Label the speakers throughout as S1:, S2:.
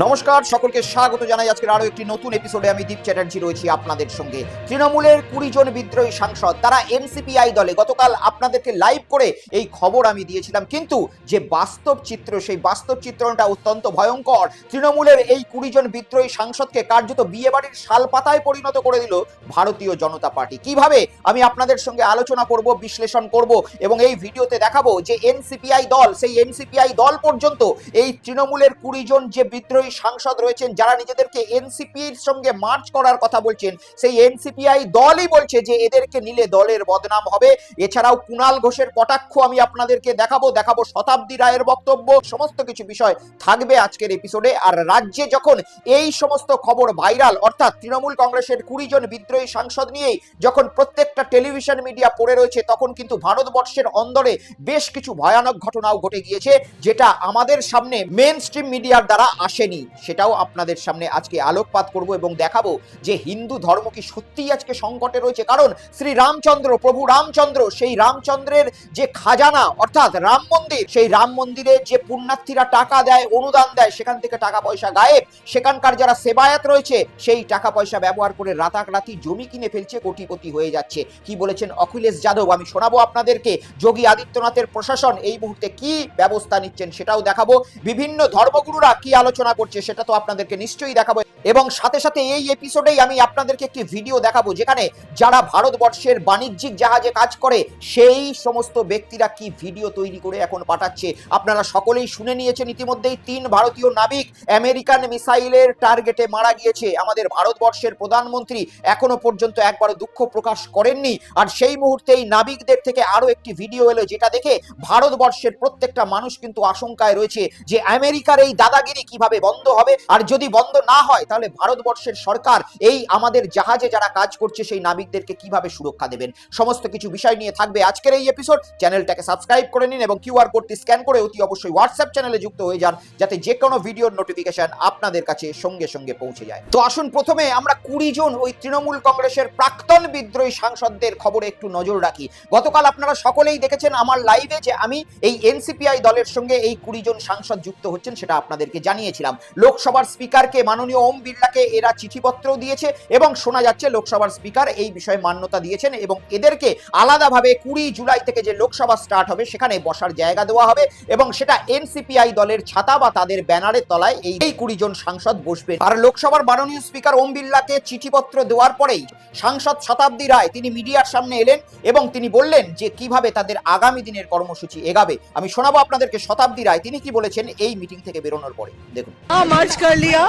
S1: নমস্কার, সকলকে স্বাগত জানাই আজকের আরো একটি নতুন এপিসোডে। আমি দীপ চ্যাটার্জি রয়েছি আপনাদের সঙ্গে। তৃণমূলের 20 জন বিদ্রোহী সাংসদ তারা এনসিপিআই দলে। গতকাল আপনাদেরকে লাইভ করে এই খবর আমি দিয়েছিলাম, কিন্তু যে বাস্তব চিত্র, সেই বাস্তব চিত্রটা অত্যন্ত ভয়ঙ্কর। তৃণমূলের এই 20 জন বিদ্রোহী সাংসদকে কার্যত বিয়েবাড়ির শালপাতায় পরিণত করে দিল ভারতীয় জনতা পার্টি। কিভাবে আমি আপনাদের সঙ্গে আলোচনা করব, বিশ্লেষণ করব এবং এই ভিডিওতে দেখাবো যে এনসিপিআই দল, সেই এনসিপিআই দল পর্যন্ত এই তৃণমূলের 20 জন যে বিদ্রোহী সাংসদ রয়েছেন, যারা নিজেদেরকে এনসিপির সঙ্গে মার্চ করার কথা বলছেন, সেই এনসিপিআই দলই বলছে যে এদেরকে নিলে দলের বদনাম হবে। এছাড়াও কুণাল ঘোষের কটাক্ষ আমি আপনাদেরকে দেখাবো শতাব্দী রায়ের বক্তব্য, সমস্ত কিছু বিষয় থাকবে আজকের এপিসোডে। আর রাজ্যে যখন এই সমস্ত খবর ভাইরাল, অর্থাৎ তৃণমূল কংগ্রেসের 20 জন বিদ্রোহী সাংসদ নিয়েই যখন প্রত্যেকটা টেলিভিশন মিডিয়া পড়ে রয়েছে, তখন কিন্তু ভারতবর্ষের অন্দরে বেশ কিছু ভয়ানক ঘটনাও ঘটে গিয়েছে, যেটা আমাদের সামনে মেন স্ট্রিম মিডিয়ার দ্বারা আসেনি। সেটাও আপনাদের সামনে আজকে আলোকপাত করব এবং দেখাবো যে হিন্দু ধর্ম কি সত্যিই আজকে সংকটে রয়েছে। কারণ শ্রী রামচন্দ্র, প্রভু রামচন্দ্র, সেই রামচন্দ্রের যে খাজানা অর্থাৎ রাম মন্দির, সেই রাম মন্দিরে যে পুণ্যার্থীরা টাকা দেয়, অনুদান দেয়, সেখান থেকে টাকা পয়সা গায়েব। সেখানকার যারা সেবায়াত রয়েছে, সেই টাকা পয়সা ব্যবহার করে রাতারাতি জমি কিনে ফেলছে, কোটিপতি হয়ে যাচ্ছে। কি বলেছেন অখিলেশ যাদব আমি শোনাবো আপনাদেরকে। যোগী আদিত্যনাথের প্রশাসন এই মুহূর্তে কি ব্যবস্থা নিচ্ছেন সেটাও দেখাবো। বিভিন্ন ধর্মগুরুরা কি আলোচনা করছে সেটা তো আপনাদেরকে নিশ্চয়ই দেখাবো। এবং সাথে সাথে এই এপিসোডেই আমি আপনাদেরকে একটি ভিডিও দেখাবো, যেখানে যারা ভারতবর্ষের বাণিজ্যিক জাহাজে কাজ করে সেই সমস্ত ব্যক্তিরা কি ভিডিও তৈরি করে এখন পাঠাচ্ছে। আপনারা সকলেই শুনে নিয়েছেন ইতিমধ্যেই 3 ভারতীয় নাবিক আমেরিকান মিসাইলের টার্গেটে মারা গিয়েছে। আমাদের ভারতবর্ষের প্রধানমন্ত্রী এখনো পর্যন্ত একবারও দুঃখ প্রকাশ করেননি। আর সেই মুহূর্তেই নাবিকদের থেকে আরো একটি ভিডিও এলো, যেটা দেখে ভারতবর্ষের প্রত্যেকটা মানুষ কিন্তু আশঙ্কায় রয়েছে যে আমেরিকার এই দাদাগিরি কিভাবে বন্ধ হবে। আর যদি বন্ধ না হয় তাহলে ভারতবর্ষের সরকার এই আমাদের জাহাজে যারা কাজ করছে সেই নাবিকদেরকে কিভাবে সুরক্ষা দেবেন। সমস্ত কিছু বিষয় নিয়ে থাকবে আজকের এই এপিসোড। চ্যানেলটাকে সাবস্ক্রাইব করে নিন এবং কিউআর কোডটি স্ক্যান করে অতি অবশ্যই হোয়াটসঅ্যাপ চ্যানেলে যুক্ত হয়ে যান, যাতে যে কোনো ভিডিওর নোটিফিকেশন আপনাদের কাছে সঙ্গে সঙ্গে পৌঁছে যায়। তো আসুন প্রথমে আমরা 20 জন ওই তৃণমূল কংগ্রেসের প্রাক্তন বিদ্রোহী সাংসদদের খবরে একটু নজর রাখি। গতকাল আপনারা সকলেই দেখেছেন আমার লাইভে যে আমি এই এনসিপিআই দলের সঙ্গে এই 20 জন সাংসদ যুক্ত হচ্ছেন, সেটা আপনাদেরকে জানিয়েছিলাম। লোকসভার স্পিকারকে, মাননীয় ওম বিড়লাকে এরা চিঠিপত্র দিয়েছে এবং শোনা যাচ্ছে লোকসভার স্পিকার এই বিষয়ে মান্যতা দিয়েছেন এবং এদেরকে আলাদাভাবে 20 জুলাই থেকে যে লোকসভা স্টার্ট হবে সেখানে বসার জায়গা দেওয়া হবে এবং সেটা এনসিপিআই দলের ছাতা বা তাদের ব্যানারের তলায় এই 20 জন সাংসদ বসবেন। আর লোকসভার মাননীয় স্পিকার ওম বিড়লাকে চিঠিপত্র দেওয়ার পরেই সাংসদ শতাব্দী রায় তিনি মিডিয়ার সামনে এলেন এবং তিনি বললেন যে কিভাবে তাদের আগামী দিনের কর্মসূচি এগাবে। আমি শোনাবো আপনাদেরকে শতাব্দী রায় তিনি কি বলেছেন এই মিটিং থেকে বেরোনোর পরে। দেখুন।
S2: মার্চ कर लिया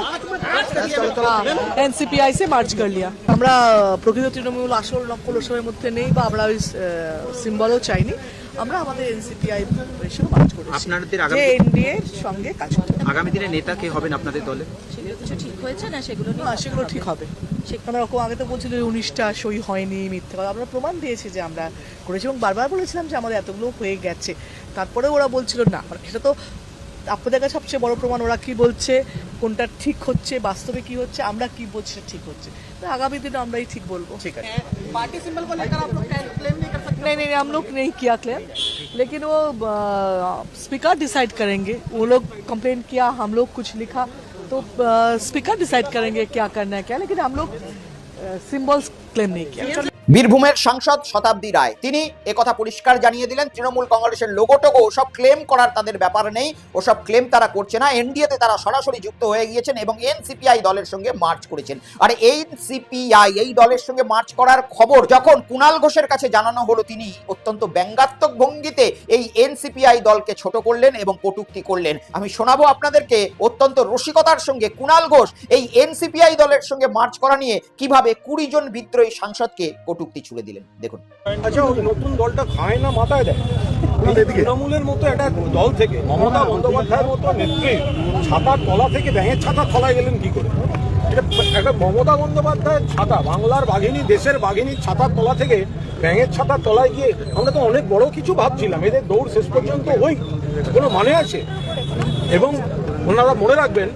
S2: এনসিপিআই से মার্চ कर लिया। আমরা প্রকৃত তৃণমূল আসল নকল ওসবের মধ্যে নেই বা আমরা ওই সিম্বলও চাইনি। আমরা আমাদের এনসিপিআই হিসেবে মার্চ করেছি।
S3: আপনাদের
S2: যে এনডিএ এর সঙ্গে কাজ করতে
S3: আগামী দিনে নেতা কে হবেন আপনাদের দলে?
S4: সেগুলো কিছু ঠিক হয়েছে না, সেগুলো
S2: সেগুলো ঠিক হবে। আমরা ওরকম আগে তো বলছিল 19টা সই হয়নি, মিথ্যে কথা। আমরা প্রমাণ দিয়েছি যে আমরা করেছি এবং বারবার বলেছিলাম যে আমাদের এতগুলো হয়ে গেছে। তারপরে ওরা বলছিল না, সেটা তো আপনাদের কাছে সবচেয়ে বড় প্রমাণ। ওরা কি বলছে, কোনটা ঠিক হচ্ছে, বাস্তবে কি হচ্ছে, আমরা কি বলছি ঠিক হচ্ছে। আগামী দিনে আমরাই ঠিক বলবো। ঠিক আছে।
S5: पार्टी सिंबल को लेकर आप लोग क्लेम नहीं कर सकते?
S2: नहीं, हम लोग नहीं किया क्लेम, लेकिन वो स्पीकर डिसाइड करेंगे। वो लोग कंप्लेन किया, हम लोग कुछ लिखा, तो स्पीकर डिसाइड करेंगे क्या करना है क्या, लेकिन हम लोग सिंबल्स क्लेम नहीं किया।
S1: বীরভূমের সাংসদ শতাব্দী রায় তিনি একথা পরিষ্কার জানিয়ে দিলেন, তৃণমূল কংগ্রেসের লোগোটোগো ওসব ক্লেম করার তাদের ব্যাপার নেই, ওসব ক্লেম তারা করছে না। এনডিএতে তারা সরাসরি যুক্ত হয়ে গিয়েছেন এবং এনসিপিআই দলের সঙ্গে মার্চ করেছেন। আর এনসিপিআই এই দলের সঙ্গে মার্চ করার খবর যখন কুণাল ঘোষের কাছে জানানো হলো, তিনি অত্যন্ত ব্যঙ্গাত্মক ভঙ্গিতে এই এনসিপিআই দলকে ছোট করলেন এবং কটূক্তি করলেন। আমি শোনাবো আপনাদেরকে অত্যন্ত রসিকতার সঙ্গে কুণাল ঘোষ এই এনসিপিআই দলের সঙ্গে মার্চ করা নিয়ে কিভাবে 20 জন বিদ্রোহী সাংসদকে কটূক্তি ছুড়ে দিলেন। দেখুন।
S6: আচ্ছা, ওই নতুন দলটা খায় না মাথায় দেয়। তৃণমূলের মতো একটা দল থেকে মমতা বন্দ্যোপাধ্যায়ের মতো নেত্রী ছাতার তলা থেকে ব্যাঙের ছাতার তলায় গেলেন কি করে? এটা একটা মমতা বন্দ্যোপাধ্যায়ের ছাতা, বাংলার বাঘিনী, দেশের বাঘিনীর ছাতার তলা থেকে ব্যাঙের ছাতার তলায় গিয়ে আমরা তো অনেক বড় কিছু ভাবছিলাম। এদের দৌড় শেষ পর্যন্ত ওই কোনো মানে আছে? এবং ওনারা মনে রাখবেন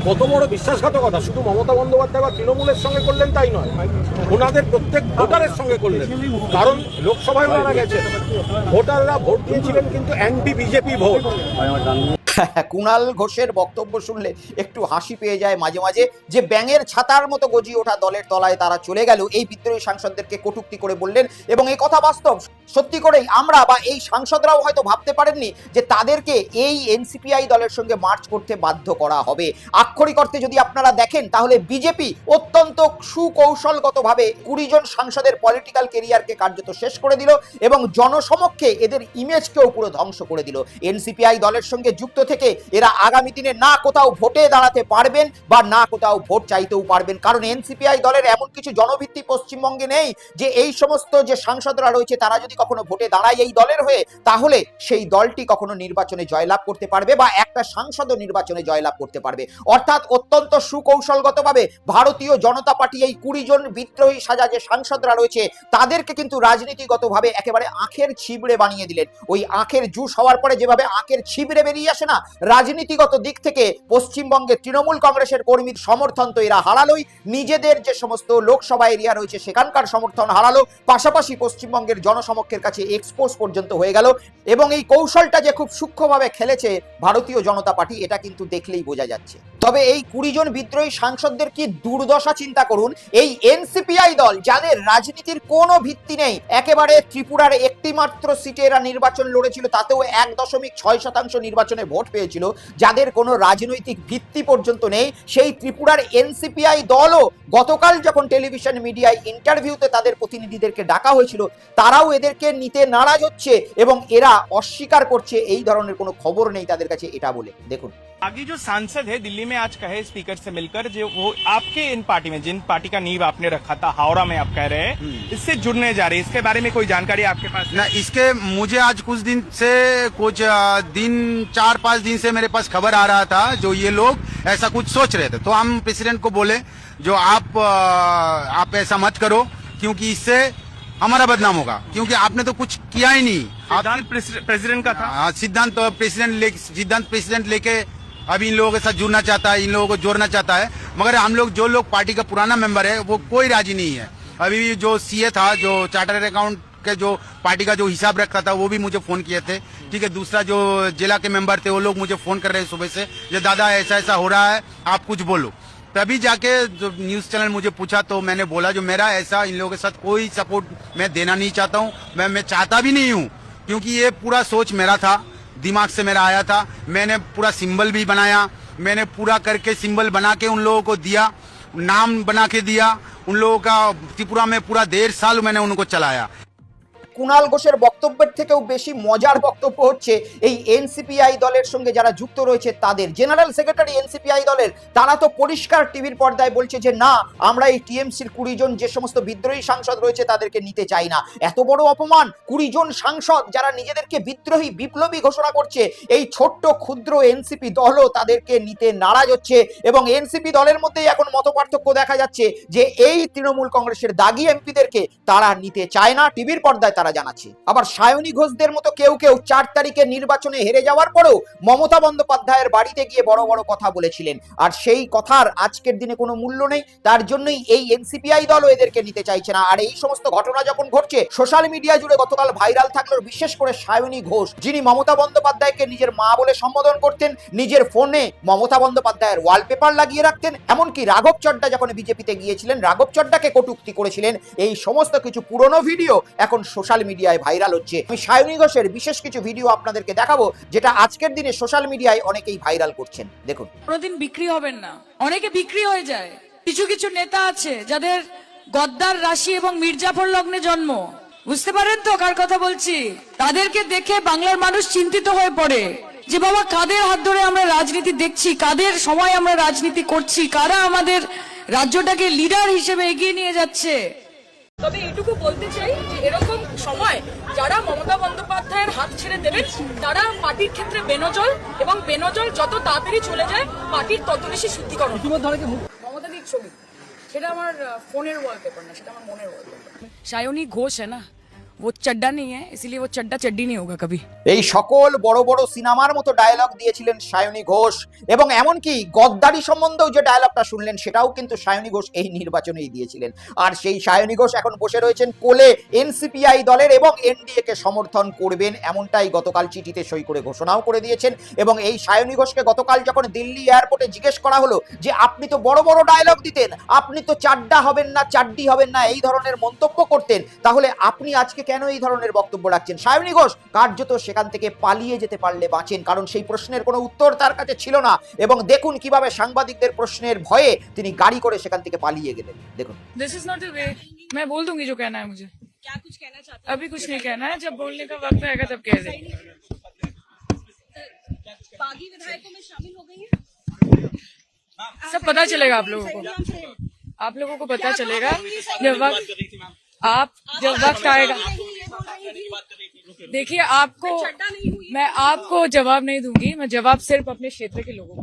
S6: কত বড় বিশ্বাসঘাতকতা শুধু মমতা বন্দ্যোপাধ্যায় বা তৃণমূলের সঙ্গে করলেন তাই নয়, ওনাদের প্রত্যেক ভোটারের সঙ্গে করলেন। কারণ লোকসভায় ওনারা গেছেন, ভোটাররা ভোট দিয়েছিলেন কিন্তু অ্যান্টি বিজেপি ভোট।
S1: কুণাল ঘোষের বক্তব্য শুনলে একটু হাসি পেয়ে যায় মাঝে মাঝে, যে ব্যাঙের ছাতার মতো গজিয়ে ওঠা দলের তলায় তারা চলে গেল, এই বিদ্রোহী সাংসদদেরকে কটূক্তি করে বললেন। এবং এই কথা বাস্তব, সত্যি করেই আমরা বা এই সাংসদরাও হয়তো ভাবতে পারেননি যে তাদেরকে এই এনসিপিআই দলের সঙ্গে মার্চ করতে বাধ্য করা হবে। আক্ষরিক অর্থে যদি আপনারা দেখেন তাহলে বিজেপি অত্যন্ত সুকৌশলগতভাবে 20 জন সাংসদের পলিটিক্যাল কেরিয়ারকে কার্যত শেষ করে দিল এবং জনসমক্ষে এদের ইমেজকেও পুরো ধ্বংস করে দিল। এনসিপিআই দলের সঙ্গে যুক্ত থেকে এরা আগামী দিনে না কোথাও ভোটে দাঁড়াতে পারবেন বা না কোথাও ভোট চাইতেও পারবেন, কারণ এনসিপিআই দলের এমন কিছু জনভিত্তি পশ্চিমবঙ্গে নেই যে এই সমস্ত যে সাংসদরা রয়েছে তারা যদি কখনো ভোটে দাঁড়ায় এই দলের হয়ে, তাহলে সেই দলটি কখনো নির্বাচনে জয়লাভ করতে পারবে বা একটা সাংসদও নির্বাচনে জয়লাভ করতে পারবে। অর্থাৎ অত্যন্ত সুকৌশলগতভাবে ভারতীয় জনতা পার্টি এই 20 জন বিদ্রোহী সাজা যে সাংসদরা রয়েছে তাদেরকে কিন্তু রাজনীতিগতভাবে একেবারে আখের ছিবড়ে বানিয়ে দিলেন। ওই আখের জুস হওয়ার পরে যেভাবে আখের ছিবড়ে বেরিয়ে আসে না, রাজনীতিগত দিক থেকে পশ্চিমবঙ্গে তৃণমূল কংগ্রেসের কর্মীর সমর্থন তো এরা হারালোই, নিজেদের যে সমস্ত লোকসভা এরিয়া রয়েছে সেখানকার সমর্থন হারালো, পাশাপাশি পশ্চিমবঙ্গের জনসমক্ষের কাছে এক্সপোজ পর্যন্ত হয়ে গেল। এবং এই কৌশলটা যে খুব সূক্ষ্মভাবে খেলেছে ভারতীয় জনতা পার্টি, এটা কিন্তু দেখলেই বোঝা যাচ্ছে। তবে এই 20 জন বিদ্রোহী সাংসদদের কি দুর্দশা চিন্তা করুন। এই এনসিপিআই দল যাদের রাজনীতির কোনো ভিত্তি নেই, একেবারে ত্রিপুরার একটি মাত্র সিটে এরা নির্বাচন লড়েছিল, তাতেও 1.6% নির্বাচনে ভোট পেয়েছিল, যাদের কোনো রাজনৈতিক ভিত্তি পর্যন্ত নেই, সেই ত্রিপুরার এনসিপিআই দলও গতকাল যখন টেলিভিশন মিডিয়ায় ইন্টারভিউতে তাদের প্রতিনিধিদেরকে ডাকা হয়েছিল তারাও এদেরকে নিতে নারাজ হচ্ছে এবং এরা অস্বীকার করছে এই ধরনের কোনো খবর নেই তাদের কাছে এটা বলে। দেখুন,
S7: आगे जो सांसद है दिल्ली में आज कहे स्पीकर से मिलकर जो वो आपके इन पार्टी में जिन पार्टी का नींव आपने रखा था हावड़ा में, आप कह रहे हैं इससे जुड़ने जा रहे हैं, इसके बारे में कोई जानकारी आपके पास?
S8: ना, इसके मुझे आज कुछ दिन से कुछ दिन 4-5 दिन से मेरे पास खबर आ रहा था जो ये लोग ऐसा कुछ सोच रहे थे, तो हम प्रेसिडेंट को बोले जो आप ऐसा मत करो क्योंकि इससे हमारा बदनाम होगा, क्योंकि आपने तो कुछ किया ही नहीं।
S7: सिद्धांत प्रेसिडेंट का था,
S8: सिद्धांत प्रेसिडेंट लेके अभी इन लोगों के साथ जुड़ना चाहता है, इन लोगों को जोड़ना चाहता है, मगर हम लोग जो लोग पार्टी का पुराना मेंबर है वो कोई राजी नहीं है। अभी जो सीए था, जो चार्टर्ड अकाउंट के जो पार्टी का जो हिसाब रखता था, वो भी मुझे फोन किए थे। ठीक है, दूसरा जो जिला के मेंबर थे वो लोग मुझे फोन कर रहे हैं सुबह से, जो दादा ऐसा ऐसा हो रहा है, आप कुछ बोलो। तभी जाके जो न्यूज चैनल मुझे पूछा तो मैंने बोला जो मेरा ऐसा इन लोगों के साथ कोई सपोर्ट मैं देना नहीं चाहता हूँ, मैं चाहता भी नहीं हूँ, क्योंकि ये पूरा सोच मेरा था, दिमाग से मेरा आया था। मैंने पूरा सिंबल भी बनाया, मैंने पूरा करके सिंबल बना के उन लोगों को दिया, नाम बना के दिया उन लोगों का। त्रिपुरा में पूरा 1.5 साल मैंने उनको चलाया।
S1: কুণাল ঘোষের বক্তব্যের থেকেও বেশি মজার বক্তব্য হচ্ছে এই এনসিপিআই দলের সঙ্গে যারা যুক্ত রয়েছে তাদের। জেনারেল সেক্রেটারি এনসিপিআই দলের, তারা তো পরিষ্কার টিভির পর্দায় বলছে যে না, আমরা এই টিএমসির 20 জন যে সমস্ত বিদ্রোহী সাংসদ রয়েছে তাদেরকে নিতে চাই না। এত বড় অপমান, 20 জন সাংসদ যারা নিজেদেরকে বিদ্রোহী বিপ্লবী ঘোষণা করছে, এই ছোট্ট ক্ষুদ্র এনসিপি দলও তাদেরকে নিতে নারাজ হচ্ছে। এবং এনসিপি দলের মধ্যেই এখন মতপার্থক্য দেখা যাচ্ছে যে এই তৃণমূল কংগ্রেসের দাগি এমপিদেরকে তারা নিতে চায় না, টিভির পর্দায় তারা জানাচ্ছে। আবার সায়নী ঘোষদের মতো কেউ 4 তারিখে নির্বাচনে হেরে যাওয়ার পরেও মমতা বন্দ্যোপাধ্যায়ের বাড়িতে গিয়ে বড় বড় কথা বলেছিলেন, আর সেই কথার আজকের দিনে কোনো মূল্য নেই। তার জন্যই এই এনসিপিআই দলও এদেরকে নিতে চাইছে না। আর এই সমস্ত ঘটনা যখন ঘটছে, সোশ্যাল মিডিয়া জুড়ে গতকাল ভাইরাল থাকলো বিশেষ করে সায়নী ঘোষ, যিনি মমতা বন্দ্যোপাধ্যায়কে নিজের মা বলে সম্বোধন করতেন, নিজের ফোনে মমতা বন্দ্যোপাধ্যায়ের ওয়ালপেপার লাগিয়ে রাখতেন, এমনকি রাঘব চড্ডা যখন বিজেপিতে গিয়েছিলেন রাঘব চড্ডাকে কটূক্তি করেছিলেন। এই সমস্ত কিছু পুরনো ভিডিও এখন সোশ্যাল মিডিয়ায় ভাইরাল হচ্ছে। আমি সায়নী ঘোষের বিশেষ কিছু ভিডিও আপনাদেরকে দেখাবো যেটা আজকের দিনে সোশ্যাল মিডিয়ায় অনেকেই ভাইরাল করছেন। দেখুন,
S9: কোনোদিন বিক্রি হবেন না, অনেকে বিক্রি হয়ে যায়। কিছু কিছু নেতা আছে যাদের গদ্দার রাশি এবং মির্জাফর লগ্নে জন্ম, বুঝতে পারেন তো কার কথা বলছি? তাদেরকে দেখে বাংলার মানুষ চিন্তিত হয়ে পড়ে যে বাবা কাদের হাত ধরে আমরা রাজনীতি দেখছি, কাদের সময় আমরা রাজনীতি করছি, কারা আমাদের রাজ্যটাকে লিডার হিসেবে এগিয়ে নিয়ে যাচ্ছে।
S5: তবে এটুকু বলতে চাই যে এরকম সময় যারা মমতা বন্দ্যোপাধ্যায়ের হাত ছেড়ে দেবেন তারা পার্টির ক্ষেত্রে বেনজল, এবং বেনজল যত তাড়াতাড়ি চলে যায় পার্টির তত বেশি শুদ্ধিকরণ। মমতাদির ছবি, সেটা আমার ফোনের ওয়ালপেপার না, সেটা আমার মনের ওয়ালপেপার।
S9: सायोनी घोष है ना, वो चड्डा नहीं है, इसीलिए वो चड्डा चड्डी नहीं होगा कभी।
S1: এই সকল বড় বড় সিনেমার মতো ডায়লগ দিয়েছিলেন সায়নী ঘোষ এবং এমনকি গদ্দারি সম্বন্ধেও যে ডায়লগটা শুনলেন সেটাও কিন্তু সায়নী ঘোষ এই নির্বাচনেই দিয়েছিলেন। আর সেই সায়নী ঘোষ এখন বসে রয়েছেন কোলে এনসিপিআই দলের এবং এনডিএ কে সমর্থন করবেন এমনটাই গতকাল চিঠিতে সই করে ঘোষণাও করে দিয়েছেন। এবং এই সায়নী ঘোষকে গতকাল যখন দিল্লি এয়ারপোর্টে জিজ্ঞেস করা হলো যে আপনি তো বড় বড় ডায়লগ দিতেন, আপনি তো চাড্ডা হবেন না, চাড্ডি হবেন না, এই ধরনের মন্তব্য করতেন, তাহলে আপনি আজকে কেন এই ধরনের বক্তব্য রাখছেন? সায়নী ঘোষ কার্যত সেখান থেকে পালিয়ে যেতে পারলে বাঁচেন, কারণ সেই প্রশ্নের কোনো উত্তর তার কাছে ছিল না। এবং দেখুন কিভাবে সাংবাদিকদের প্রশ্নের ভয়ে তিনি গাড়ি করে সেখান থেকে পালিয়ে গেলেন। দেখুন।
S9: This is not the way. मैं बोल दूंगी जो कहना है मुझे।
S5: क्या कुछ कहना चाहते
S9: अभी कुछ नहीं कहना है, जब बोलने का वक्त आएगा तब कह देंगे।
S5: बागी विधायकों में शामिल हो गई है?
S9: सब पता चलेगा आप लोगों को, आप लोगों को पता चलेगा जब वक्त आएगा। देखिए, आपको मैं आपको जवाब नहीं दूंगी, मैं जवाब सिर्फ अपने क्षेत्र के लोगों को।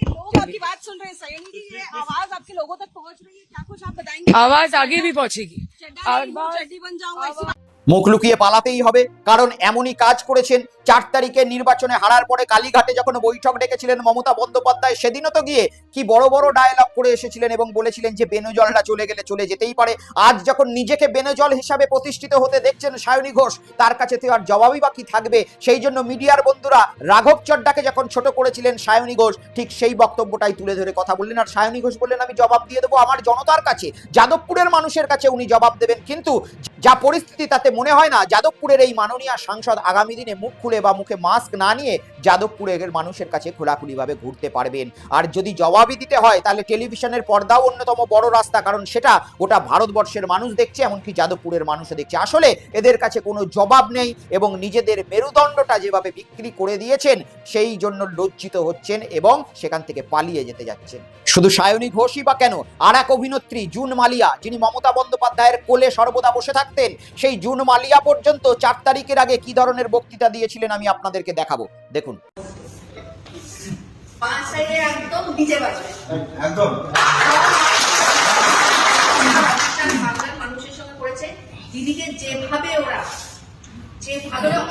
S5: लोग आपकी बात सुन रहे हैं, सयानी जी, ये आवाज आपके लोगों तक पहुंच रही है, क्या कुछ आप बताएंगे?
S9: आवाज आगे भी पहुंचेगी।
S5: चड्डी बन जाऊंगा ऐसी बात
S1: মুখ লুকিয়ে পালাতেই হবে, কারণ এমনই কাজ করেছেন। 4 তারিখে নির্বাচনে হারার পরে কালীঘাটে যখন বৈঠক ডেকেছিলেন মমতা বন্দ্যোপাধ্যায়, সেদিনও তো গিয়ে কি বড় বড় ডায়লগ করে এসেছিলেন এবং বলেছিলেন যে বেনজলটা চলে গেলে চলে যেতেই পারে। আজ যখন নিজেকে বেনজল হিসাবে প্রতিষ্ঠিত হতে দেখছেন সায়নী ঘোষ, তার কাছে তো আর জবাবই বাকি থাকবে। সেই জন্য মিডিয়ার বন্ধুরা রাঘব চড্ডাকে যখন ছোট করেছিলেন সায়নী ঘোষ ঠিক সেই বক্তব্যটাই তুলে ধরে কথা বললেন। আর সায়নী ঘোষ বললেন আমি জবাব দিয়ে দেবো আমার জনতার কাছে, যাদবপুরের মানুষের কাছে উনি জবাব দেবেন। কিন্তু যা পরিস্থিতি তাতে মনে হয় না যাদবপুরের এই মাননীয় সাংসদ আগামী দিনে মুখ খুলে বা মুখে মাস্ক না নিয়ে যাদবপুরের মানুষের কাছে খোলাখুলিভাবে ঘুরতে পারবেন। আর যদি জবাবই দিতে হয় তাহলে টেলিভিশনের পর্দাও অন্যতম বড় রাস্তা, কারণ সেটা গোটা ভারতবর্ষের মানুষ দেখছে, এমনকি যাদবপুরের মানুষও দেখছে। আসলে এদের কাছে কোনো জবাব নেই এবং নিজেদের মেরুদণ্ডটা যেভাবে বিক্রি করে দিয়েছেন সেই জন্য লজ্জিত হচ্ছেন এবং সেখান থেকে পালিয়ে যেতে যাচ্ছেন। শুধু সায়নী ঘোষই বা কেন, আর এক অভিনেত্রী জুন মালিয়া, যিনি মমতা বন্দ্যোপাধ্যায়ের কোলে সর্বদা বসে থাকতেন, সেই জুন মালিয়া পর্যন্ত 4 তারিখের আগে কি ধরনের বক্তৃতা দিয়েছিলেন আমি আপনাদেরকে দেখাবো। দেখুন।
S10: একদম ডিজে বাজবে, একদম বাংলার মানুষের সঙ্গে করেছে। দিদিকে যেভাবে ওরা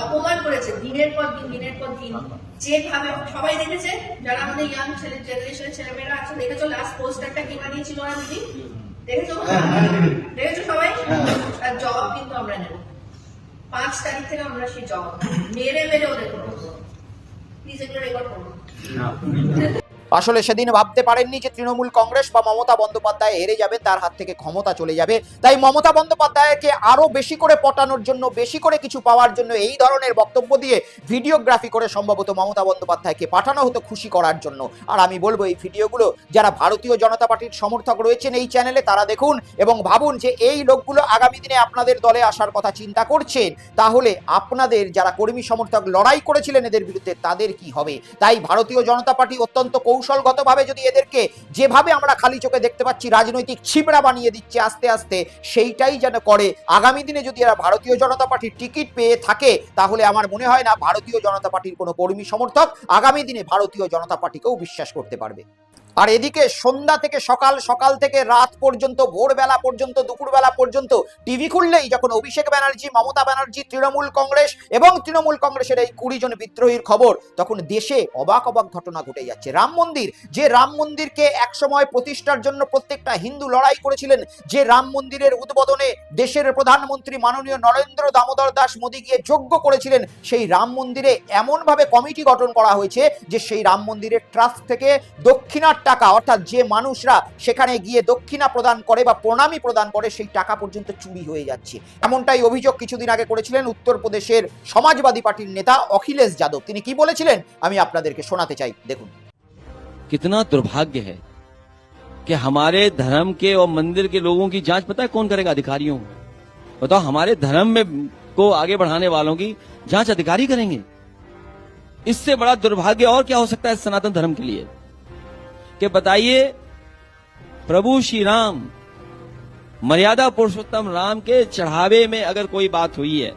S10: অপমান করেছে দিনের পর দিন, যেভাবে সবাই দেখেছে, যারা আমাদের ইয়াং জেনারেশনের ছেলেমেয়েরা আছে, দেখেছো লাস্ট পোস্টারটা কি বানিয়েছিল না দিদি? দেখেছো সবাই? তার জবাব কিন্তু আমরা নেব 5 তারিখ থেকে। আমরা সেই জবাব মেরে ওদের করবো। প্লিজ এগুলো রেকর্ড করবো।
S1: আসলে সেদিন ভাবতে পারেননি যে তৃণমূল কংগ্রেস বা মমতা বন্দ্যোপাধ্যায় হেরে যাবে, তার হাত থেকে ক্ষমতা চলে যাবে। তাই মমতা বন্দ্যোপাধ্যায়কে আরো বেশি করে পটানোর জন্য, বেশি করে কিছু পাওয়ার জন্য এই ধরনের বক্তব্য দিয়ে ভিডিওগ্রাফি করে সম্ভবত মমতা বন্দ্যোপাধ্যায়কে পাঠানো হতো খুশি করার জন্য। আর আমি বলবো এই ভিডিওগুলো যারা ভারতীয় জনতা পার্টির সমর্থক রয়েছেন এই চ্যানেলে তারা দেখুন এবং ভাবুন যে এই লোকগুলো আগামী দিনে আপনাদের দলে আসার কথা চিন্তা করছেন, তাহলে আপনাদের যারা কর্মী সমর্থক লড়াই করেছিলেন এদের বিরুদ্ধে তাদের কি হবে। তাই ভারতীয় জনতা পার্টি অত্যন্ত কৌশলগতভাবে যদি এদেরকে যেভাবে আমরা খালি চোখে দেখতে পাচ্ছি রাজনৈতিক ছিবড়া বানিয়ে দিচ্ছে আস্তে আস্তে, সেইটাই যেন করে। আগামী দিনে যদি এরা ভারতীয় জনতা পার্টির টিকিট পেয়ে থাকে তাহলে আমার মনে হয় না ভারতীয় জনতা পার্টির কোনো কর্মী সমর্থক আগামী দিনে ভারতীয় জনতা পার্টিকেও বিশ্বাস করতে পারবে। আর এদিকে সন্ধ্যা থেকে সকাল থেকে রাত পর্যন্ত, ভোরবেলা পর্যন্ত, দুপুরবেলা পর্যন্ত টিভি খুললেই যখন অভিষেক ব্যানার্জি, মমতা ব্যানার্জি, তৃণমূল কংগ্রেস এবং তৃণমূল কংগ্রেসের এই 20 জন বিদ্রোহীর খবর, তখন দেশে অবাক ঘটনা ঘটে যাচ্ছে। রাম মন্দির, যে রাম মন্দিরকে একসময় প্রতিষ্ঠার জন্য প্রত্যেকটা হিন্দু লড়াই করেছিলেন, যে রাম মন্দিরের উদ্বোধনে দেশের প্রধানমন্ত্রী মাননীয় নরেন্দ্র দামোদর দাস মোদী গিয়ে যজ্ঞ করেছিলেন, সেই রাম মন্দিরে এমনভাবে কমিটি গঠন করা হয়েছে যে সেই রাম মন্দিরের ট্রাস্ট থেকে দক্ষিণার টাকা, অর্থাৎ যে মানুষরা সেখানে গিয়ে দক্ষিণা প্রদান করে বা প্রণামী প্রদান করে সেই টাকা পর্যন্ত চুরি হয়ে যাচ্ছে। এমনটাই অভিযোগ কিছুদিন আগে করেছিলেন উত্তরপ্রদেশের সমাজবাদী পার্টির নেতা অখিলেশ যাদব। তিনি কি বলেছিলেন আমি আপনাদেরকে শোনাতে চাই, দেখুন।
S11: कितना दुर्भाग्य है कि हमारे धर्म के और मंदिर के लोगों की जांच पता है कौन करेगा? अधिकारियों। बताओ, हमारे धर्म में को आगे बढ़ाने वालों की जांच अधिकारी करेंगे? इससे बड़ा दुर्भाग्य और क्या हो सकता है सनातन धर्म के लिए? कि बताइए, प्रभु श्री राम, मर्यादा पुरुषोत्तम राम के चढ़ावे में अगर कोई बात हुई है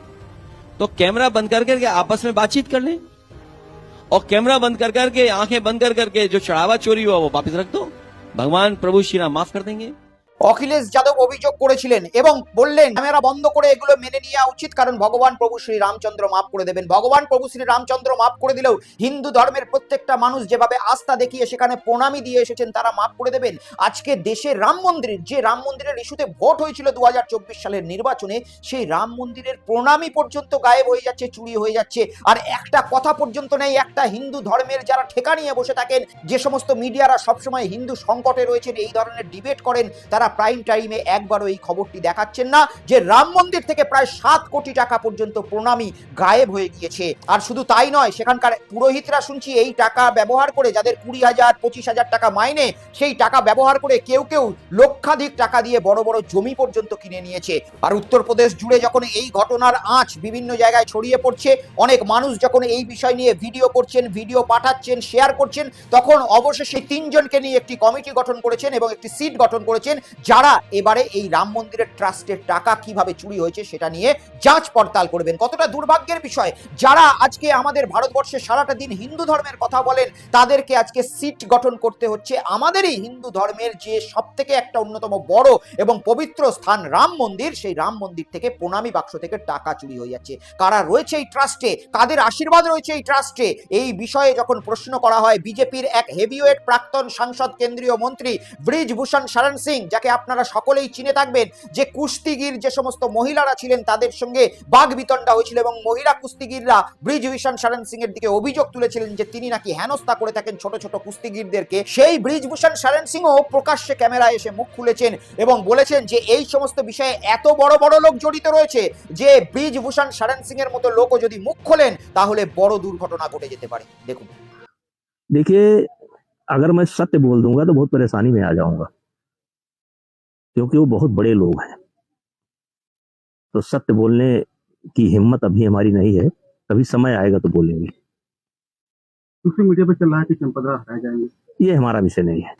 S11: तो कैमरा बंद करके आपस में बातचीत कर लें और कैमरा बंद करके आंखें बंद करके जो चढ़ावा चोरी हुआ वो वापस रख दो। भगवान प्रभु श्री राम माफ कर देंगे।
S1: অখিলেশ যাদব অভিযোগ করেছিলেন এবং বললেন ক্যামেরা বন্ধ করে এগুলো মেনে নেওয়া উচিত, কারণ ভগবান প্রভু শ্রী রামচন্দ্র মাফ করে দেবেন। ভগবান প্রভু শ্রী রামচন্দ্র মাফ করে দিলেও হিন্দু ধর্মের প্রত্যেকটা মানুষ যেভাবে আস্থা দেখিয়ে সেখানে প্রণামী দিয়ে এসেছেন তারা মাফ করে দেবেন। আজকে দেশের রাম মন্দির, যে রাম মন্দিরের ইস্যুতে ভোট হয়েছিল 2024 সালের নির্বাচনে, সেই রাম মন্দিরের প্রণামী পর্যন্ত গায়েব হয়ে যাচ্ছে, চুরি হয়ে যাচ্ছে, আর একটা কথা পর্যন্ত নেই। একটা হিন্দু ধর্মের যারা ঠেকা নিয়ে বসে থাকেন, যে সমস্ত মিডিয়ারা সবসময় হিন্দু সংকটে রয়েছেন, এই ধরনের ডিবেট করেন, তারা প্রাইম টাইমে একবারও এই খবরটি দেখাচ্ছেন না যে রাম মন্দির থেকে প্রায় 7 কোটি টাকা পর্যন্ত প্রণামী গায়েব হয়ে গিয়েছে। আর শুধু তাই নয়, সেখানকার পুরোহিতরা শুনছি এই টাকা ব্যবহার করে, যাদের 20,000 25,000 টাকা মাইনে, সেই টাকা ব্যবহার করে কেউ কেউ লক্ষাধিক টাকা দিয়ে বড় বড় জমি পর্যন্ত কিনে নিয়েছে। আর উত্তরপ্রদেশ জুড়ে যখন এই ঘটনার আঁচ বিভিন্ন জায়গায় ছড়িয়ে পড়ছে, অনেক মানুষ যখন এই বিষয় নিয়ে ভিডিও করছেন, ভিডিও পাঠাচ্ছেন, শেয়ার করছেন, তখন অবশেষে 3 জনকে নিয়ে একটি কমিটি গঠন করেছেন এবং একটি সিট গঠন করেছেন, যারা এবারে এই রাম মন্দিরের ট্রাস্টের টাকা কিভাবে চুরি হয়েছে সেটা নিয়ে যাঞ্চ পড়তাল করবেন। কতটা দুর্ভাগ্যের বিষয়, যারা আজকে আমাদের ভারতবর্ষে সারাটা দিন হিন্দু ধর্মের কথা বলেন, তাদেরকে আজকে সিট গঠন করতে হচ্ছে আমাদেরই হিন্দু ধর্মের যে সবথেকে একটা অন্যতম বড় এবং পবিত্র স্থান রাম মন্দির, সেই রাম মন্দির থেকে প্রণামী বাক্স থেকে টাকা চুরি হয়ে যাচ্ছে। কারা রয়েছে এই ট্রাস্টে, কাদের আশীর্বাদ রয়েছে এই ট্রাস্টে, এই বিষয়ে যখন প্রশ্ন করা হয়, বিজেপির এক হেভিওয়েট প্রাক্তন সাংসদ কেন্দ্রীয় মন্ত্রী ব্রিজভূষণ শরণ সিং, যাকে আপনারা সকলেই চিনে থাকবেন, যে কুস্তিগির যে সমস্ত মহিলারা ছিলেন তাদের সঙ্গে বাগবিতণ্ডা হয়েছিল এবং মহিলা কুস্তিগিররা ব্রিজভূষণ শরণ সিং এর দিকে অভিযোগ তুলেছিলেন যে তিনি নাকি হেনস্থা করে থাকেন ছোট ছোট কুস্তিগিরদেরকে। সেই ব্রিজভূষণ শরণ সিংও প্রকাশ্যে ক্যামেরায় এসে মুখ খুলেছেন এবং বলেছেন যে এই সমস্ত বিষয়ে এত বড় বড় লোক জড়িত রয়েছে যে ব্রিজভূষণ শরণ সিং এর মতো লোকও যদি মুখ খোলেন তাহলে বড় দুর্ঘটনা ঘটে যেতে পারে। দেখুন,
S12: देखिए, अगर मैं सत्य बोल दूंगा तो बहुत परेशानी में आ जाऊंगा, क्योंकि वो बहुत बड़े लोग हैं। तो सत्य बोलने की हिम्मत अभी हमारी नहीं है, कभी समय आएगा तो बोलेंगे।
S6: सोशल मीडिया पर चल रहा है कि चंपतराय हटाए जाएंगे,
S12: ये हमारा विषय नहीं है।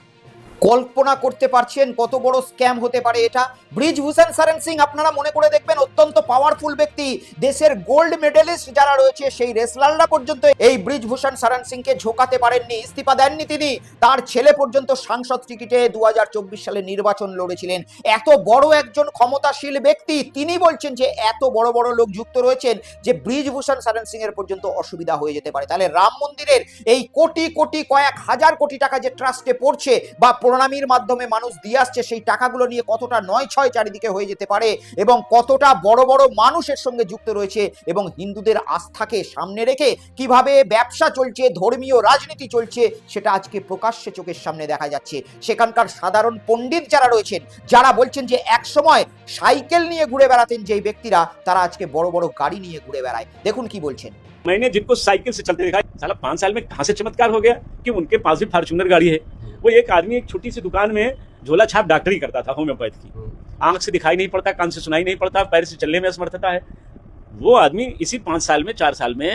S1: কল্পনা করতে পারছেন কত বড় স্ক্যাম হতে পারে এটা? ব্রিজভূষণ শরণ সিং আপনারা মনে করে দেখবেন অত্যন্ত পাওয়ারফুল ব্যক্তি, দেশের গোল্ড মেডেলিস্ট যারা রয়েছে সেই রেসলাররা পর্যন্ত এই ব্রিজভূষণ শরণ সিংকে ঝোকাতে পারেননি, ইস্তিফা দেননি তিনি। তার ছেলে পর্যন্ত সাংসদ টিকিটে 2024 সালে নির্বাচন লড়েছিলেন। এত বড় একজন ক্ষমতাশীল ব্যক্তি, তিনি বলছেন যে এত বড় বড় লোক যুক্ত রয়েছেন যে ব্রিজভূষণ শরণ সিং এর পর্যন্ত অসুবিধা হয়ে যেতে পারে। তাহলে রাম মন্দিরের এই কোটি কোটি, কয়েক হাজার কোটি টাকা যে ট্রাস্টে পড়ছে বা প্রণামীর মাধ্যমে মানুষ দিয়ে আসছে, সেই টাকাগুলো নিয়ে কতটা নয় ছয় চারিদিকে হয়ে যেতে পারে এবং কতটা বড় বড় মানুষের সঙ্গে যুক্ত রয়েছে এবং হিন্দুদের আস্থাকে সামনে রেখে কিভাবে ব্যবসা চলছে, ধর্মীয় রাজনীতি চলছে, সেটা আজকে প্রকাশ্যে চোখের সামনে দেখা যাচ্ছে। সেখানকার সাধারণ পণ্ডিত যারা রয়েছেন, যারা বলছেন যে এক সময় সাইকেল নিয়ে ঘুরে বেড়াতেন যেই ব্যক্তিরা, তারা আজকে বড় বড় গাড়ি নিয়ে ঘুরে বেড়ায়। দেখুন কি বলছেন।
S13: मैंने जिनको साइकिल से चलते देखा, साला 5 साल में कहां से चमत्कार हो गया कि उनके पास भी फॉर्च्यूनर गाड़ी है। वो एक आदमी एक छोटी सी दुकान में झोला छाप डॉक्टरी करता था, होम्योपैथ की। आंख से दिखाई नहीं पड़ता, कान से सुनाई नहीं पड़ता, पैर से चलने में असमर्थता है। वो आदमी इसी 5 साल में 4 साल में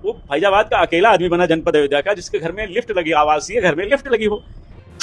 S13: वो फैजाबाद का अकेला आदमी बना जनपद अयोध्या का, जिसके घर में लिफ्ट लगी, आवासीय घर में लिफ्ट लगी हो।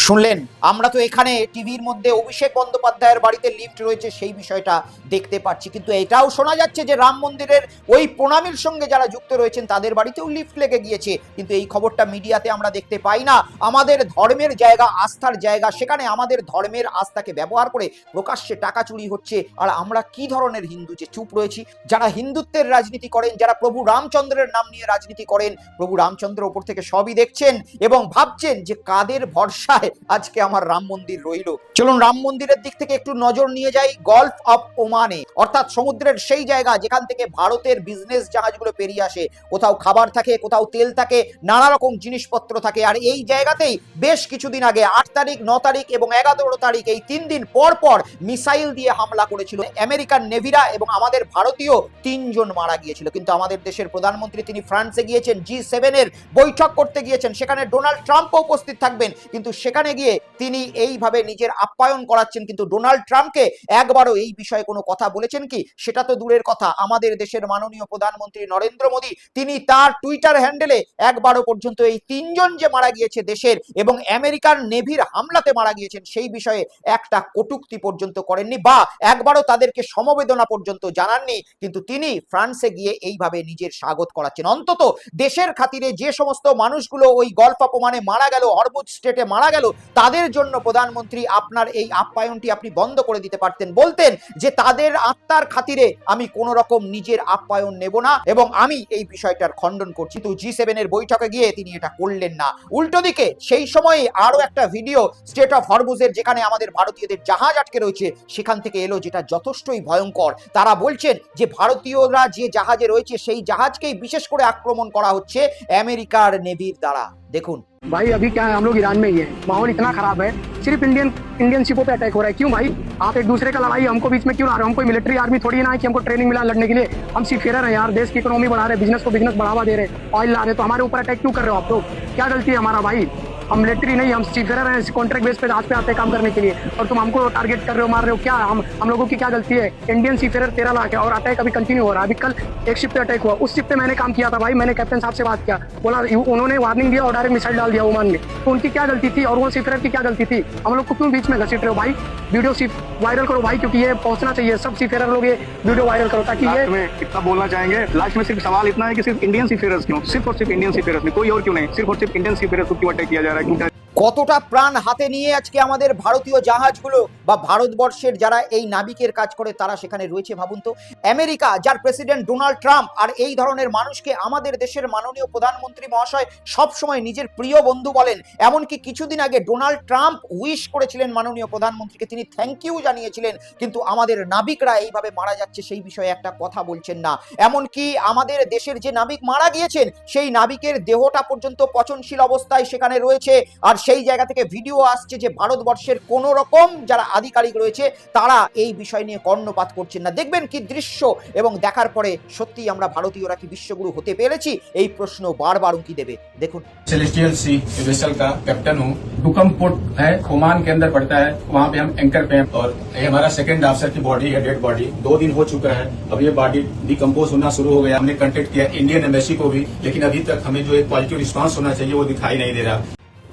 S1: শুনলেন, আমরা তো এখানে টিভির মধ্যে অভিষেক বন্দ্যোপাধ্যায়ের বাড়িতে লিফট রয়েছে সেই বিষয়টা দেখতে পাচ্ছি, কিন্তু এটাও শোনা যাচ্ছে যে রাম মন্দিরের ওই প্রণামীর সঙ্গে যারা যুক্ত রয়েছেন তাদের বাড়িতেও লিফট লেগে গিয়েছে। কিন্তু এই খবরটা মিডিয়াতে আমরা দেখতে পাই না। আমাদের ধর্মের জায়গা, আস্থার জায়গা, সেখানে আমাদের ধর্মের আস্থাকে ব্যবহার করে প্রকাশ্যে টাকা চুরি হচ্ছে। আর আমরা কি ধরনের হিন্দু যে চুপ রয়েছি? যারা হিন্দুত্বের রাজনীতি করেন, যারা প্রভু রামচন্দ্রের নাম নিয়ে রাজনীতি করেন, প্রভু রামচন্দ্র ওপর থেকে সবই দেখছেন এবং ভাবছেন যে কাদের ভরসায় আজকে আমার রাম মন্দির রইল। চলুন রাম মন্দিরের দিক থেকে একটু নজর নিয়ে যাই গলফ অফ ওমানে, অর্থাৎ সমুদ্রের সেই জায়গা যেখান থেকে ভারতের বিজনেস জাহাজগুলো পেরিয়ে আসে। কোথাও খাবার থাকে, কোথাও তেল থাকে, নানা রকম জিনিসপত্র থাকে। আর এই জায়গাতেই বেশ কিছুদিন আগে 8 তারিখ, 9 তারিখ এবং 11 তারিখ, এই 3 দিন পর পর মিসাইল দিয়ে হামলা করেছিল আমেরিকান নেভিরা এবং আমাদের ভারতীয় 3 জন মারা গিয়েছিল। কিন্তু আমাদের দেশের প্রধানমন্ত্রী তিনি ফ্রান্সে গিয়েছেন, G7 এর বৈঠক করতে গিয়েছেন, সেখানে ডোনাল্ড ট্রাম্পও উপস্থিত থাকবেন। কিন্তু সেখানে গিয়ে তিনি এইভাবে নিজের আপ্যায়ন করাচ্ছেন, কিন্তু ডোনাল্ড ট্রাম্পকে একবারও এই বিষয়ে কোনো কথা বলেছেন কি? সেটা তো দূরের কথা। আমাদের দেশের মাননীয় প্রধানমন্ত্রী নরেন্দ্র মোদী তিনি তার টুইটার হ্যান্ডেলে একবারও পর্যন্ত এই 3 জন যে মারা গিয়েছে দেশের এবং আমেরিকান নেভির হামলাতে মারা গিয়েছেন সেই বিষয়ে একটা কটূক্তি পর্যন্ত করেননি বা একবারও তাদেরকে সমবেদনা পর্যন্ত জানাননি। কিন্তু তিনি ফ্রান্সে গিয়ে এইভাবে নিজের স্বাগত করাচ্ছেন। অন্তত দেশের খাতিরে যে সমস্ত মানুষগুলো ওই গলফ অফ ওমানে মারা গেল, হরমুজ স্ট্রেটে মারা গেল, তাদের জন্য প্রধানমন্ত্রী আপনার এই আপ্যায়নটি আপনি বন্ধ করে দিতে পারতেন, বলতেন যে তাদের আত্মার খাতিরে আমি কোনো রকম নিজের আপ্যায়ন নেব না এবং আমি এই বিষয়টার খণ্ডন করছি। তো G7 এর বৈঠকে গিয়ে তিনি এটা করলেন না। উল্টো দিকে সেই সময়ে আরো একটা ভিডিও স্টেট অফ হরমুজের, যেখানে আমাদের ভারতীয়দের জাহাজ আটকে রয়েছে, সেখান থেকে এলো, যেটা যথেষ্টই ভয়ঙ্কর। তারা বলছেন যে ভারতীয়রা যে জাহাজে রয়েছে সেই জাহাজকেই বিশেষ করে আক্রমণ করা হচ্ছে আমেরিকার নেভির দ্বারা। দেখুন
S14: भाई अभी क्या है, हम लोग ईरान में ही है, माहौल इतना खराब है, सिर्फ इंडियन शिपों पे अटैक हो रहा है। क्यों भाई? आप एक दूसरे का लड़ाई हमको बीच में क्यों ला रहे हो? हम कोई मिलिट्री आर्मी थोड़ी ना है कि हमको ट्रेनिंग मिला लड़ने के लिए। हम सीफेयर हैं यार, देश की इकोनॉमी बढ़ा रहे, बिजनेस को बिजनेस बढ़ावा दे रहे, ऑयल ला रहे, तो हमारे ऊपर अटैक क्यों कर रहे हो आप लोग? क्या गलती है हमारा भाई? हम मिलिट्री नहीं, हम सीफेयर हैं, कॉन्ट्रैक्ट बेस पे जहाज पे आते हैं काम करने के लिए, और तुम हमको टारगेट कर रहे हो, मार रहे हो। क्या हम लोगों की क्या गलती है? इंडियन सीफेयर 13 लाख है और अटैक अभी कंटिन्यू हो रहा है। अभी कल एक शिप पे अटैक हुआ, उस शिप पे मैंने काम किया था भाई, मैंने कैप्टन साहब से बात किया, बोला उन्होंने वार्निंग दिया और डायरेक्ट मिसाइल डाल दिया ओमान में। तो उनकी क्या गलती थी और वो सीफेयर की क्या गलती थी? हम लोग को क्यों बीच में घसीट रहे हो भाई? वीडियो वायरल करो भाई, क्योंकि ये पहुंचना चाहिए, सब सीफेयर लोग ये वीडियो वायरल करो, ताकि ये
S6: कितना बोलना चाहेंगे लास्ट में? सिर्फ सवाल इतना है कि सिर्फ इंडियन सीफेयर्स क्यों, सिर्फ और सिर्फ इंडियन सीफेयर्स में, कोई और क्यों नहीं, सिर्फ और सिर्फ इंडियन सीफेयर्स को क्यों अटैक किया जा रहा है? क्यों?
S1: কতটা প্রাণ হাতে নিয়ে আজকে আমাদের ভারতীয় জাহাজগুলো বা ভারতবর্ষের যারা এই নাবিকের কাজ করে তারা সেখানে রয়েছে ভাবুন তো। আমেরিকা, যার প্রেসিডেন্ট ডোনাল্ড ট্রাম্প আর এই ধরনের মানুষকে আমাদের দেশের মাননীয় প্রধানমন্ত্রী মহাশয় সবসময় নিজের প্রিয় বন্ধু বলেন। এমনকি কিছুদিন আগে ডোনাল্ড ট্রাম্প উইশ করেছিলেন মাননীয় প্রধানমন্ত্রীকে, তিনি থ্যাংক ইউ জানিয়েছিলেন, কিন্তু আমাদের নাবিকরা এইভাবে মারা যাচ্ছে সেই বিষয়ে একটা কথা বলছেন না। এমনকি আমাদের দেশের যে নাবিক মারা গিয়েছেন সেই নাবিকের দেহটা পর্যন্ত পচনশীল অবস্থায় সেখানে রয়েছে, আর সেই জায়গা থেকে ভিডিও আসছে যে ভারতবর্ষের কোন রকম যারা আধিকারিক রয়েছে তারা এই বিষয় নিয়ে কর্ণপাত করছেন না। দেখবেন কি দৃশ্য, এবং দেখার পরে সত্যি আমরা ভারতীয়রা কি বিশ্বগুরু হতে পেরেছি এই প্রশ্ন বারবার উঁকি দেবে। দেখুন,
S15: सेलेस्टियल सी वेसल का कैप्टन हूँ। डुकम पोर्ट है, ओमान के अंदर पड़ता है, वहाँ पे हम एंकर पे हैं और ये हमारा सेकंड ऑफिसर की बॉडी है, डेड बॉडी 2 दिन हो चुका है। अब ये बॉडी डिकम्पोज होना शुरू हो गया। हमने कांटेक्ट किया इंडियन एम्बेसी को भी, लेकिन अभी तक हमें जो एक पॉजिटिव रिस्पांस होना चाहिए वो दिखाई नहीं दे रहा।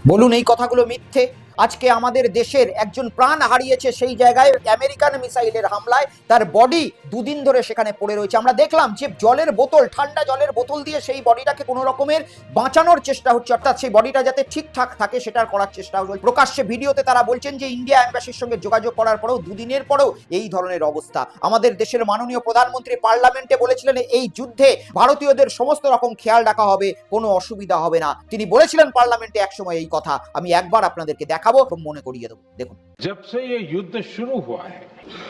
S1: বলুন এই কথাগুলো মিথ্যে? আজকে আমাদের দেশের একজন প্রাণ হারিয়েছে সেই জায়গায় আমেরিকান মিসাইলের হামলায়, তার বডি 2 দিন ধরে সেখানে পড়ে রয়েছে। আমরা দেখলাম যে জলের বোতল, ঠান্ডা জলের বোতল দিয়ে সেই বডিটাকে কোনো রকমের বাঁচানোর চেষ্টা হচ্ছে, অর্থাৎ সেই বডিটা যাতে ঠিকঠাক থাকে সেটার করার চেষ্টা হচ্ছে। প্রকাশ্যে ভিডিওতে তারা বলছেন যে ইন্ডিয়া এম্বাসির সঙ্গে যোগাযোগ করার পরেও 2 দিনের পরেও এই ধরনের অবস্থা। আমাদের দেশের মাননীয় প্রধানমন্ত্রী পার্লামেন্টে বলেছিলেন এই যুদ্ধে ভারতীয়দের সমস্ত রকম খেয়াল রাখা হবে, কোনো অসুবিধা হবে না। তিনি বলেছিলেন পার্লামেন্টে একসময় এই কথা। আমি একবার আপনাদেরকে দেখাবো, মনে করিয়ে দেবো। দেখুন,
S16: जब से ये युद्ध शुरू हुआ है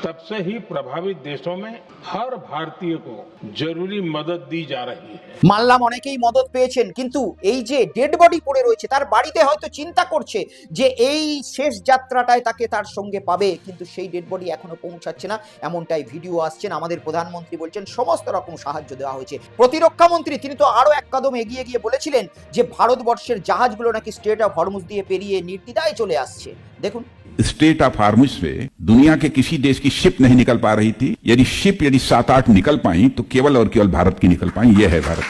S16: तब से ही प्रभावित देशों में हर भारतीय को जरूरी मदद दी जा रही है।
S1: মানলাম অনেকেই মদত পেয়েছেন, কিন্তু এই যে ডেড বডি পড়ে রয়েছে তার বাড়িতে হয়তো চিন্তা করছে যে এই শেষ যাত্রাটায় তাকে তার সঙ্গে পাবে, কিন্তু সেই ডেড বডি এখনো পৌঁছাচ্ছে না, এমনটাই ভিডিও আসছেন। আমাদের প্রধানমন্ত্রী বলছেন সমস্ত রকম সাহায্য দেওয়া হয়েছে। প্রতিরক্ষা মন্ত্রী তিনি তো আরো এক কদম এগিয়ে গিয়ে বলেছিলেন যে ভারতবর্ষের জাহাজগুলো নাকি স্ট্রেট অফ হরমুজ দিয়ে পেরিয়ে নির্দ্বিধায় চলে আসছে। দেখুন,
S17: स्ट्रेट ऑफ हार्मुज से दुनिया के किसी देश की शिप नहीं निकल पा रही थी। यदि शिप 7-8 निकल पाई तो केवल और केवल भारत की निकल पाई। यह है भारत।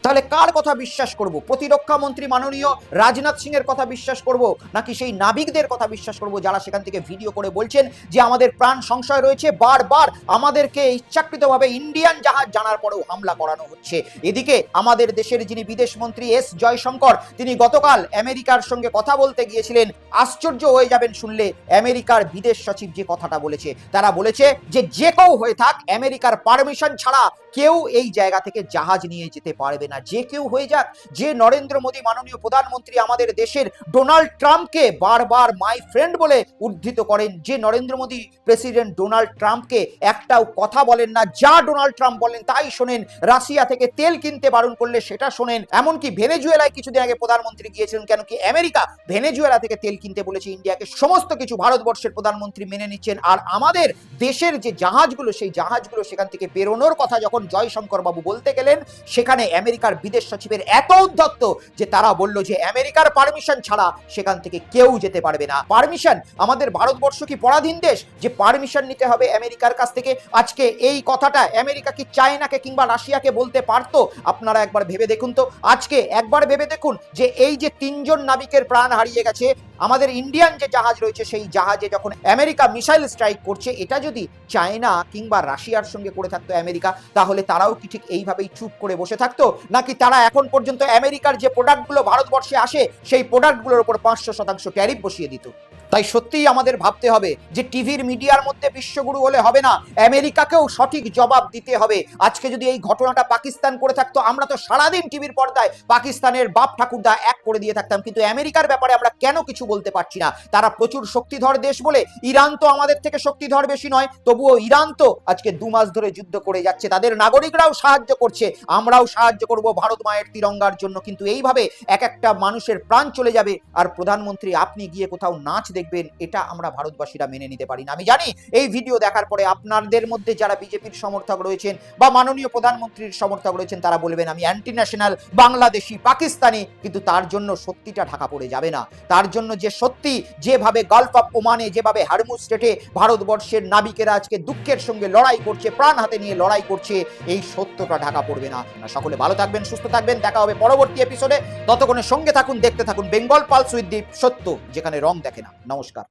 S1: তাহলে কার কথা বিশ্বাস করব? প্রতিরক্ষা মন্ত্রী মাননীয় রাজনাথ সিং এর কথা বিশ্বাস করব, নাকি সেই নাবিকদের কথা বিশ্বাস করব যারা সেখান থেকে ভিডিও করে বলছেন যে আমাদের প্রাণ সংশয় রয়েছে, বারবার আমাদেরকে ইচ্ছাকৃতভাবে ইন্ডিয়ান জাহাজ জানার পরেও হামলা করানো হচ্ছে। এদিকে আমাদের দেশের যিনি বিদেশ মন্ত্রী এস জয়শঙ্কর, তিনি গতকাল আমেরিকার সঙ্গে কথা বলতে গিয়েছিলেন। আশ্চর্য হয়ে যাবেন শুনলে আমেরিকার বিদেশ সচিব যে কথাটা বলেছে। তারা বলেছে যে যে কেউ হয়ে থাক আমেরিকার পারমিশন ছাড়া কেউ এই জায়গা থেকে জাহাজ নিয়ে যেতে পারবে না। যে কেউ হয়ে যাক, যে নরেন্দ্র মোদী মাননীয় প্রধানমন্ত্রী আমাদের দেশের ডোনাল্ড ট্রাম্পকে বারবার মাই ফ্রেন্ড বলে উদ্ধৃত করেন, যে নরেন্দ্র মোদী প্রেসিডেন্ট ডোনাল্ড ট্রাম্পকে একটাও কথা বলেন না, যা ডোনাল্ড ট্রাম্প বলেন তাই শোনেন, রাশিয়া থেকে তেল কিনতে বারণ করলে সেটা শোনেন। এমনকি ভেনেজুয়েলায় কিছুদিন আগে প্রধানমন্ত্রী গিয়েছিলেন, কেন কি আমেরিকা ভেনেজুয়েলা থেকে তেল কিনতে বলেছে ইন্ডিয়াকে। সমস্ত কিছু ভারতবর্ষের প্রধানমন্ত্রী মেনে নিচ্ছেন, আর আমাদের দেশের যে জাহাজগুলো সেই জাহাজগুলো সেখান থেকে বেরোনোর কথা যখন জয়শঙ্কর বাবু বলতে গেলেন, সেখানে আমেরিকার বিদেশ সচিবের এত উদ্ধত্ত যে তারা বলল যে আমেরিকার পারমিশন ছাড়া সেখান থেকে কেউ যেতে পারবে না। পারমিশন, আমাদের ভারতবর্ষ কি পরাধীন দেশ যে পারমিশন নিতে হবে আমেরিকার কাছ থেকে? আজকে এই কথাটা আমেরিকা কি চায়নাকে কিংবা রাশিয়াকে বলতে পারতো? আপনারা একবার ভেবে দেখুন তো। আজকে একবার ভেবে দেখুন যে এই যে 3 জন নাবিকের প্রাণ হারিয়ে গেছে, আমাদের ইন্ডিয়ান যে জাহাজ রয়েছে সেই জাহাজে যখন আমেরিকা মিসাইল স্ট্রাইক করছে, এটা যদি চায়না কিংবা রাশিয়ার সঙ্গে করে থাকতো আমেরিকা, তাহলে তারাও কি ঠিক এইভাবেই চুপ করে বসে থাকতো? নাকি তারা এখন পর্যন্ত আমেরিকার যে প্রোডাক্টগুলো ভারতবর্ষে আসে সেই প্রোডাক্টগুলোর উপর 500% ট্যারিফ বসিয়ে দিত? তাই সত্যিই আমাদের ভাবতে হবে যে টিভির মিডিয়ার মধ্যে বিশ্বগুরু হলে হবে না, আমেরিকাকেও সঠিক জবাব দিতে হবে। আজকে যদি এই ঘটনাটা পাকিস্তান করে থাকতো, আমরা তো সারাদিন টিভির পর্দায় পাকিস্তানের বাপ ঠাকুরদা এক করে দিয়ে থাকতাম, কিন্তু আমেরিকার ব্যাপারে আমরা কেন কিছু বলতে পারছি না? তারা প্রচুর শক্তিধর দেশ বলে। ইরান তো আমাদের থেকে শক্তিধর বেশি নয়, তবুও ইরান তো আজকে 2 মাস ধরে যুদ্ধ করে যাচ্ছে, তাদের নাগরিকরাও সাহায্য করছে, আমরাও সাহায্য করব ভারত মায়ের তিরঙ্গার জন্য। কিন্তু এইভাবে এক একটা মানুষের প্রাণ চলে যাবে আর প্রধানমন্ত্রী আপনি গিয়ে কোথাও নাচ দেখবেন, এটা আমরা ভারতবাসীরা মেনে নিতে পারি না। আমি জানি এই ভিডিও দেখার পরে আপনাদের মধ্যে যারা বিজেপির সমর্থক রয়েছেন বা মাননীয় প্রধানমন্ত্রীর সমর্থক রয়েছেন, তারা বলবেন আমি অ্যান্টি ন্যাশনাল, বাংলাদেশি, পাকিস্তানি, কিন্তু তার জন্য সত্যিটা ঢাকা পড়ে যাবে না। তার জন্য যে সত্যি, যেভাবে গালফ অফ ওমানে, যেভাবে হারমুজ স্ট্রেটে ভারতবর্ষের নাবিকেরা আজকে দুঃখের সঙ্গে লড়াই করছে, প্রাণ হাতে নিয়ে লড়াই করছে, এই সত্যটা ঢাকা পড়বে না। সকলে ভালো থাকবেন, সুস্থ থাকবেন, দেখা হবে পরবর্তী এপিসোডে। ততক্ষণে সঙ্গে থাকুন, দেখতে থাকুন বেঙ্গল পালস উইথ দীপ, সত্য যেখানে রং দেখে না। নমস্কার।